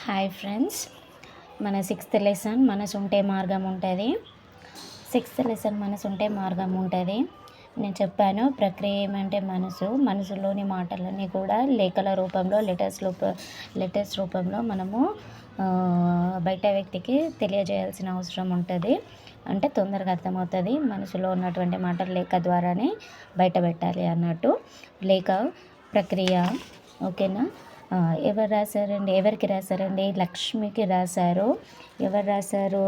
Hi friends, మన sixth lesson మనసు ఉంటే మార్గం ఉంటుంది. సిక్స్త్ లెసన్ మనసు ఉంటే మార్గం ఉంటుంది. నేను చెప్పాను ప్రక్రియ ఏమంటే మనసులోని మాటలన్నీ కూడా లేఖల రూపంలో లెటర్స్ రూపంలో మనము బయట వ్యక్తికి తెలియజేయాల్సిన అవసరం ఉంటుంది. అంటే తొందరగా అర్థమవుతుంది. మనసులో ఉన్నటువంటి మాటలు లేఖ ద్వారానే బయట పెట్టాలి అన్నట్టు. లేఖ ప్రక్రియ ఓకేనా. ఎవరు రాశారండి? ఎవరికి రాశారండి? లక్ష్మికి రాశారు. ఎవరు రాశారు?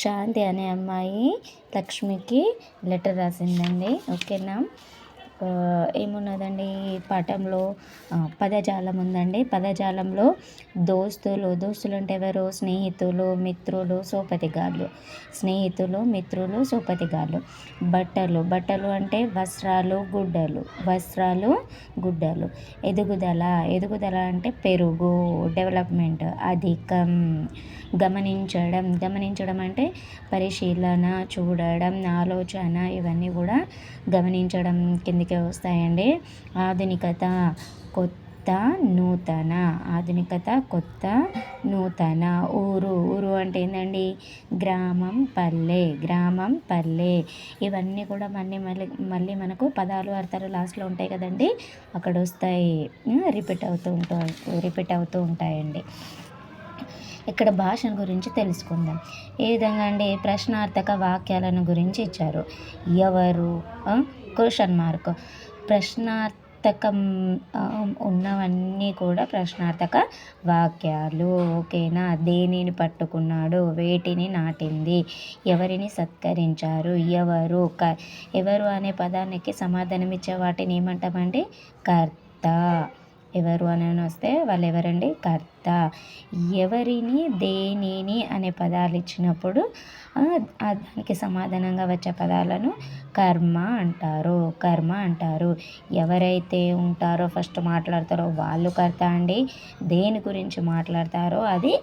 శాంతి అనే అమ్మాయి లక్ష్మికి లెటర్ రాసిందండి. ఓకేనా. ఏమున్నదండి పాఠంలో? పదజాలం ఉందండి. పదజాలంలో దోస్తులు అంటే ఎవరు? స్నేహితులు, మిత్రులు, సోపతిగాళ్ళు. స్నేహితులు, మిత్రులు, సోపతిగాళ్ళు. బట్టలు అంటే వస్త్రాలు, గుడ్డలు. ఎదుగుదల అంటే పెరుగు, డెవలప్మెంట్, అధికం. గమనించడం అంటే పరిశీలన, చూడడం, ఆలోచన, ఇవన్నీ కూడా గమనించడం కిందికే వస్తాయండి. ఆధునికత కొత్త నూతన. ఊరు అంటే ఏంటండి? గ్రామం, పల్లె. ఇవన్నీ కూడా మళ్ళీ మనకు పదాలు అర్థాలు లాస్ట్లో ఉంటాయి కదండి, అక్కడ వస్తాయి. రిపీట్ అవుతూ ఉంటాయండి. ఇక్కడ భాషను గురించి తెలుసుకుందాం. ఏ విధంగా అండి? ప్రశ్నార్థక వాక్యాలను గురించి ఇచ్చారు. ఎవరు? Question mark. ప్రశ్నార్థకం ఉన్నవన్నీ కూడా ప్రశ్నార్థక వాక్యాలు. ఓకేనా. దేనిని పట్టుకున్నాడు? వేటిని నాటింది? ఎవరిని సత్కరించారు? ఎవరు అనే పదానికి సమాధానం ఇచ్చే వాటిని ఏమంటామండి? కర్త. ఎవరు అని వస్తే వాళ్ళు ఎవరండి? కర్త. ఎవరిని, దేనిని అనే పదాలు ఇచ్చినప్పుడు దానికి సమాధానంగా వచ్చే పదాలను కర్మ అంటారు. ఎవరైతే ఉంటారో ఫస్ట్ మాట్లాడతారో వాళ్ళు కర్త అండి. దేని గురించి మాట్లాడతారో అది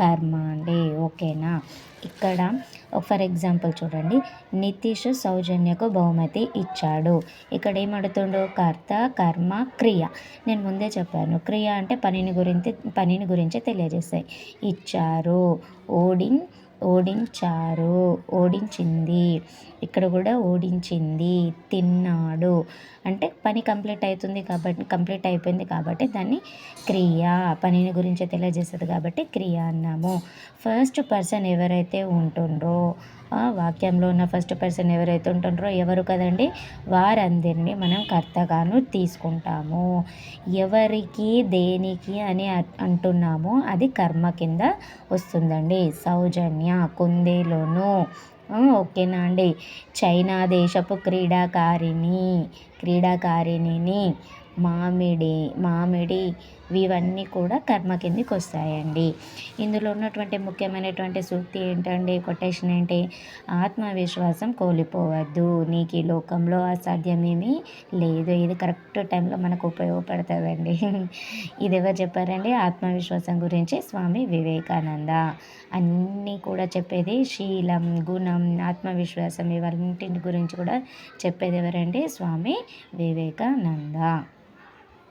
కర్మ అండి. ఓకేనా. ఇక్కడ ఫర్ ఎగ్జాంపుల్ చూడండి. నితీష్ సౌజన్యకు బహుమతి ఇచ్చాడు. ఇక్కడ ఏమడుతుండో? కర్త, కర్మ, క్రియ. నేను ముందే చెప్పాను, క్రియ అంటే పనిని గురించి తెలియజేస్తాయి. ఇచ్చారు, ఓడించారు, ఓడించింది. ఇక్కడ కూడా ఓడించింది. తిన్నాడు అంటే పని కంప్లీట్ అయిపోయింది కాబట్టి దాన్ని పనిని గురించి తెలియజేస్తుంది కాబట్టి క్రియ అన్నాము. ఫస్ట్ పర్సన్ ఎవరైతే ఉంటుండ్రో, వాక్యంలో ఉన్న ఫస్ట్ పర్సన్ ఎవరైతే ఉంటుండ్రో ఎవరు కదండి? వారందరినీ మనం కర్తగాను తీసుకుంటాము. ఎవరికి, దేనికి అని అంటున్నామో అది కర్మ కింద వస్తుందండి. సౌజన్య కుందేలును. ఓకేనా అండి. చైనా దేశపు క్రీడాకారిణిని. మామిడి ఇవన్నీ కూడా కర్మ కిందికి వస్తాయండి. ఇందులో ఉన్నటువంటి ముఖ్యమైనటువంటి సూక్తి ఏంటండి? కొటేషన్ ఏంటి? ఆత్మవిశ్వాసం కోల్పోవద్దు, నీకు ఈ లోకంలో అసాధ్యమేమీ లేదు. ఇది కరెక్ట్ టైంలో మనకు ఉపయోగపడుతుందండి. ఇది ఎవరు చెప్పారండి? ఆత్మవిశ్వాసం గురించి స్వామి వివేకానంద. అన్నీ కూడా చెప్పేది శీలం, గుణం, ఆత్మవిశ్వాసం ఇవన్నింటి గురించి కూడా చెప్పేది ఎవరండి? స్వామి వివేకానంద.